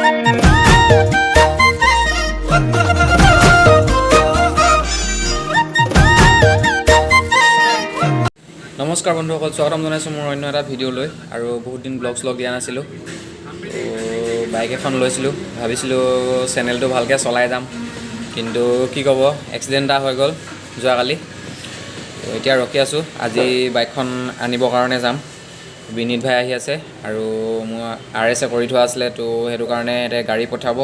নমস্কাৰ বন্ধুসকল, স্বাগতম জনাইছোঁ মোৰ অন্য এটা ভিডিঅ'লৈ। আৰু বহুত দিন ব্লগ দিয়া নাছিলোঁ, তো বাইক এখন লৈছিলোঁ, ভাবিছিলোঁ চেনেলটো ভালকৈ চলাই যাম, কিন্তু কি ক'ব, এক্সিডেণ্ট এটা হৈ গ'ল যোৱাকালি। তো এতিয়া ৰখি আছোঁ, আজি বাইকখন আনিবৰ কাৰণে যাম। বিনীত ভাই আহি আছে আৰু মোৰ RS কৰি থোৱা আছিলে, তো সেইটো কাৰণে সিহঁতে গাড়ী পঠাব।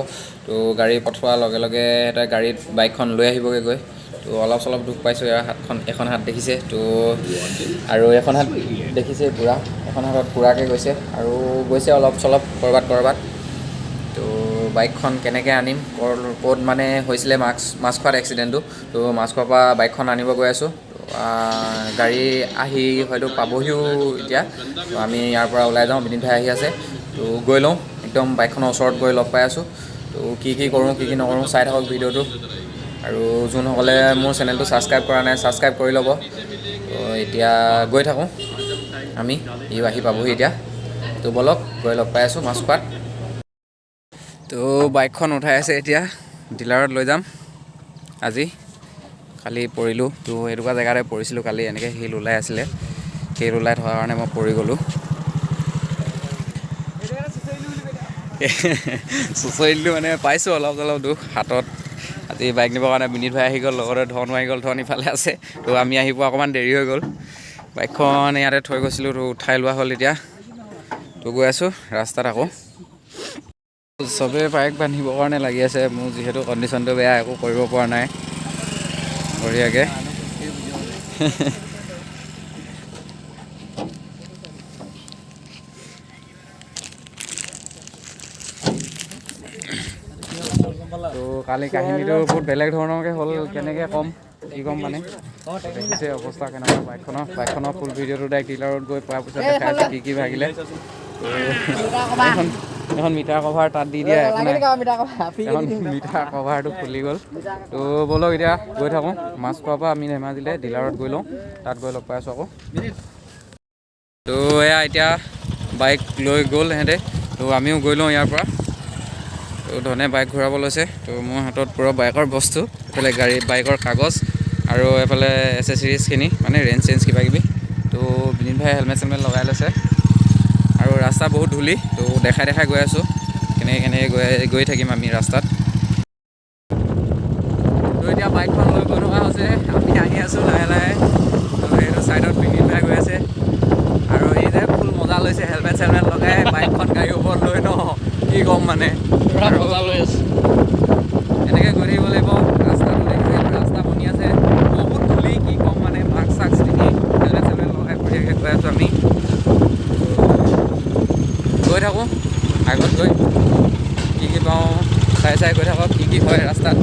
তো গাড়ী পঠোৱাৰ লগে লগে সিহঁতে গাড়ীত বাইকখন লৈ আহিবগৈ গৈ। তো অলপ চলপ দুখ পাইছোঁ, এখন হাত দেখিছে তো, আৰু এখন হাত দেখিছে পূৰা, এখন হাতত পূৰাকৈ গৈছে আৰু গৈছে অলপ চলপ ক'ৰবাত। তো বাইকখন কেনেকৈ আনিম, ক'ত মানে হৈছিলে মাছখোৱাত এক্সিডেণ্টটো, তো মাছখোৱাৰ পৰা বাইকখন আনিব গৈ আছোঁ। গাড়ী আহি হয়তো পাবহিও এতিয়া। তো আমি ইয়াৰ পৰা ওলাই যাওঁ, বিনীত ভাই আহি আছে, তো গৈ লওঁ, একদম বাইকখনৰ ওচৰত গৈ লগ পাই আছোঁ। তো কি কৰোঁ কি নকৰোঁ চাই থাকক ভিডিঅ'টো। আৰু যোনসকলে মোৰ চেনেলটো ছাবস্ক্ৰাইব কৰা নাই, ছাবস্ক্ৰাইব কৰি ল'ব। তো এতিয়া গৈ থাকোঁ আমি, ইও আহি পাবহি এতিয়া। তো ব'লক গৈ লগ পাই আছোঁ মাছখোৱাত। তো বাইকখন উঠাই আছে এতিয়া, ডিলাৰত লৈ যাম আজি। কালি পৰিলোঁ, তো এনেকুৱা জেগাতে পৰিছিলোঁ কালি, এনেকৈ শিল ওলাই আছিলে, শিল ওলাই থকাৰ কাৰণে মই পৰি গ'লোঁ। চুঁচৰি দিলোঁ মানে পাইছোঁ অলপ চলপ দুখ হাতত। আজি বাইক নিবৰ কাৰণে বিনীত ভাই আহি গ'ল, লগতে ধনো আহি গ'ল, ধন ইফালে আছে। তো আমি আহি পোৱা অকণমান দেৰি হৈ গ'ল, বাইকখন ইয়াতে থৈ গৈছিলোঁ, তো উঠাই লোৱা হ'ল এতিয়া। তো গৈ আছোঁ ৰাস্তাত আকৌ। চবেই বাইক বান্ধিবৰ কাৰণে লাগি আছে, মোৰ যিহেতু কণ্ডিশ্যনটো বেয়া, একো কৰিব পৰা নাই বঢ়িয়াকৈ। তো কালি কাহিনীটো বহুত বেলেগ ধৰণৰকৈ হ'ল, কেনেকৈ ক'ম কি ক'ম মানে, দেখিছে অৱস্থা কেনেকুৱা বাইকখনৰ ফুল ভিডিঅ'টো ডাইৰেক্ট ডিলাৰত গৈ পোৱাৰ পিছত দেখাইছে কি ভাগিলে। এখন মিটাৰ কভাৰ তাত দি দিয়া, এখন মিটাৰ কভাৰটো খুলি গ'ল। তো ব'লক এতিয়া গৈ থাকোঁ, মাছখোৱাৰ পৰা আমি ধেমাজিলৈ ডিলাৰত গৈ লওঁ, তাত গৈ লগ পাই আছোঁ আকৌ। তো এয়া এতিয়া বাইক লৈ গ'ল সিহঁতে, তো আমিও গৈ লওঁ ইয়াৰ পৰা। তো ধনে বাইক ঘূৰাব লৈছে, তো মোৰ হাতত পূৰা বাইকৰ বস্তু, এইফালে বাইকৰ কাগজ আৰু এইফালে এচেচিৰিজখিনি মানে ৰেঞ্জ চেঞ্জ কিবাকিবি। তো বিনীত ভাই হেলমেট চেলমেট লগাই লৈছে আৰু ৰাস্তা বহুত ধূলি, তো দেখাই গৈ আছোঁ কেনেকৈ গৈ থাকিম আমি ৰাস্তাত। তো এতিয়া বাইকখন লৈ গৈ থকা হৈছে, আমি আহি আছোঁ লাহে। তো সেইটো ছাইডত বিনীত ভাই গৈ আছে, আৰু এই যে ফুল মজা লৈছে হেলমেট চেলমেট লগাই বাইকখন গাড়ীৰ ওপৰত লৈ ন, কি ক'ম মানে, মজা লৈ আছে। এনেকৈ গৈ থাকিব লাগিব, ৰাস্তাটো দেখিছে, ৰাস্তা বনি আছে, বহুত ধূলি, কি ক'ম মানে, মাস্ক চাস্ক পিন্ধি হেলমেট চেলমেট লগাই বঢ়িয়াকৈ গৈ আছোঁ আমি। গৈ থাকোঁ আগত গৈ, কি পাওঁ চাই গৈ থাকক, কি হয় ৰাস্তাত।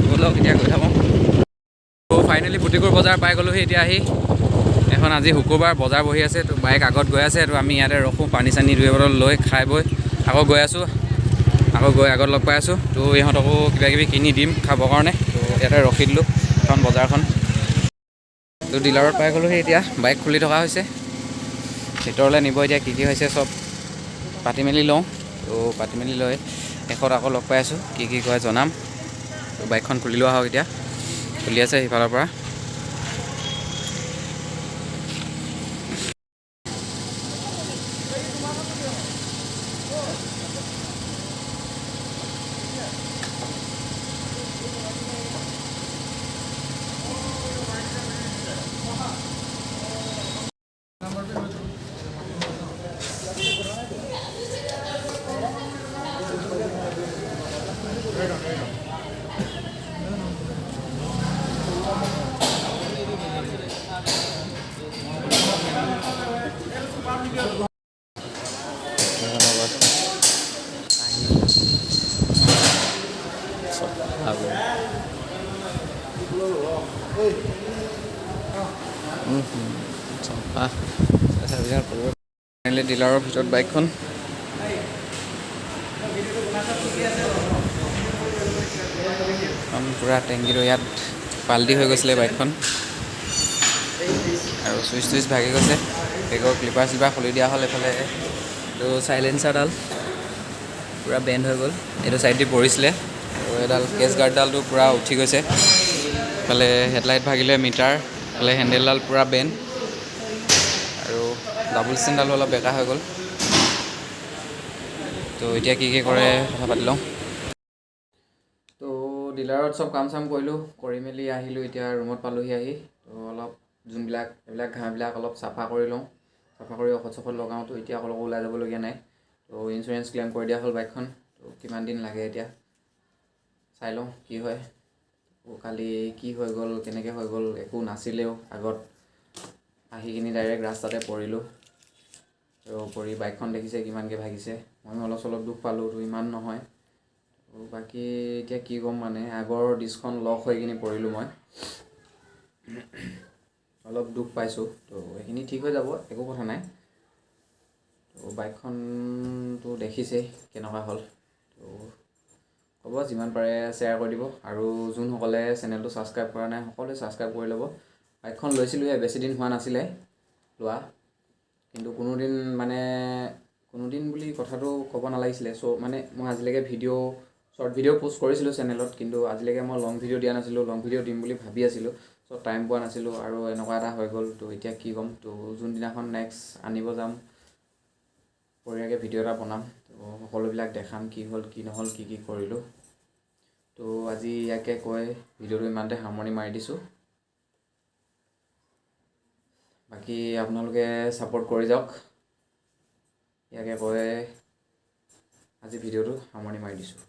ব'লক এতিয়া গৈ থাকোঁ। তো ফাইনেলি বুটিকুৰ বজাৰ পাই গ'লোহি এতিয়া আহি। এখন আজি শুক্ৰবাৰ বজাৰ বহি আছে, তো বাইক আগত গৈ আছে, তো আমি ইয়াতে ৰখোঁ, পানী চানী 2 বটল লৈ খাই বৈ আকৌ গৈ আছোঁ, আকৌ গৈ আগত লগ পাই আছোঁ। তো ইহঁতকো কিবাকিবি কিনি দিম খাবৰ কাৰণে, তো ইয়াতে ৰখি দিলোঁ এখন বজাৰখন। তো ডিলাৰত পাই গ'লোহি এতিয়া, বাইক খুলি থকা হৈছে, ভিতৰলৈ নিব এতিয়া কি হৈছে চব পাতি মেলি লওঁ। তো পাতি মেলি লৈ শেষত আকৌ লগ পাই আছোঁ, কি কয় জনাম। তো বাইকখন খুলি লোৱা হওক এতিয়া, খুলি আছে সিফালৰ পৰা। ফাইনেলি ডিলাৰৰ ভিতৰত বাইকখন পূৰা টেংকিটো ইয়াত পাল্টি হৈ গৈছিলে বাইকখন, আৰু চুইচ ভাগি গৈছে, বেগৰ ক্লিপাৰ চিপাৰ খুলি দিয়া হ'ল এইফালে। তো চাইলেঞ্চাৰডাল পূৰা বেণ্ড হৈ গ'ল, এইটো ছাইড দি পৰিছিলে আৰু এডাল কেছ গাৰ্ডডালটো পূৰা উঠি গৈছে। ইফালে হেডলাইট ভাগিলে মিটাৰ, ইফালে হেণ্ডেলডাল পূৰা বেণ্ড আৰু ডাবুল ষ্টেণ্ডডালো অলপ বেকা হৈ গ'ল। তো এতিয়া কি কৰে কথা পাতি লওঁ। তো ডিলাৰত চব কাম চাম কৰিলোঁ, কৰি মেলি আহিলোঁ, এতিয়া ৰুমত পালোঁহি আহি। তো অলপ এইবিলাক ঘাঁহবিলাক অলপ চাফা কৰি লওঁ, চাফা কৰি ঔষধ চৌষধ লগাওঁ। তো এতিয়া অলপ ওলাই যাবলগীয়া নাই। তো ইঞ্চুৰেঞ্চ ক্লেইম কৰি দিয়া হ'ল বাইকখন। তো কিমান দিন লাগে এতিয়া চাই লওঁ কি হয়। কালি কি হৈ গ'ল, কেনেকৈ হৈ গ'ল, একো নাছিলেও আগত, আহি কিনি ডাইৰেক্ট ৰাস্তাতে পৰিলোঁ। তো পৰি বাইকখন দেখিছে কিমানকৈ ভাগিছে। ময়ো অলপ চলপ দুখ পালোঁ, তো ইমান নহয়। তো বাকী এতিয়া কি ক'ম, মানে আগৰ ডিস্কখন লক হৈ কিনি পৰিলোঁ মই, অলপ দুখ পাইছোঁ। তো সেইখিনি ঠিক হৈ যাব, একো কথা নাই। তো বাইকখনটো দেখিছেই কেনেকুৱা হ'ল। তো হ'ব, যিমান পাৰে শ্বেয়াৰ কৰি দিব, আৰু যোনসকলে চেনেলটো ছাবস্ক্ৰাইব কৰা নাই সকলোৱে ছাবস্ক্ৰাইব কৰি ল'ব। বাইকখন লৈছিলোঁহে, বেছি দিন হোৱা নাছিলে লোৱা, কিন্তু কোনোদিন বুলি কথাটো ক'ব নালাগিছিলে। চ' মানে মই আজিলৈকে শ্বৰ্ট ভিডিঅ' প'ষ্ট কৰিছিলোঁ চেনেলত, কিন্তু আজিলৈকে মই লং ভিডিঅ' দিয়া নাছিলোঁ। লং ভিডিঅ' দিম বুলি ভাবি আছিলোঁ, চ' টাইম পোৱা নাছিলোঁ, আৰু এনেকুৱা এটা হৈ গ'ল। তো এতিয়া কি ক'ম, তো যোনদিনাখন নেক্সট আনিব যাম বঢ়িয়াকৈ ভিডিঅ' এটা বনাম, তো সকলোবিলাক দেখাম কি হ'ল কি নহ'ল, কি কি কৰিলোঁ। তো আজি ইয়াকে কৈ ভিডিঅ'টো ইমানতে সামৰণি মাৰি দিছোঁ। বাকী আপোনালোকে ছাপোৰ্ট কৰি যাওক, ইয়াকে কৈ আজি ভিডিঅ'টো সামৰণি মাৰি দিছোঁ।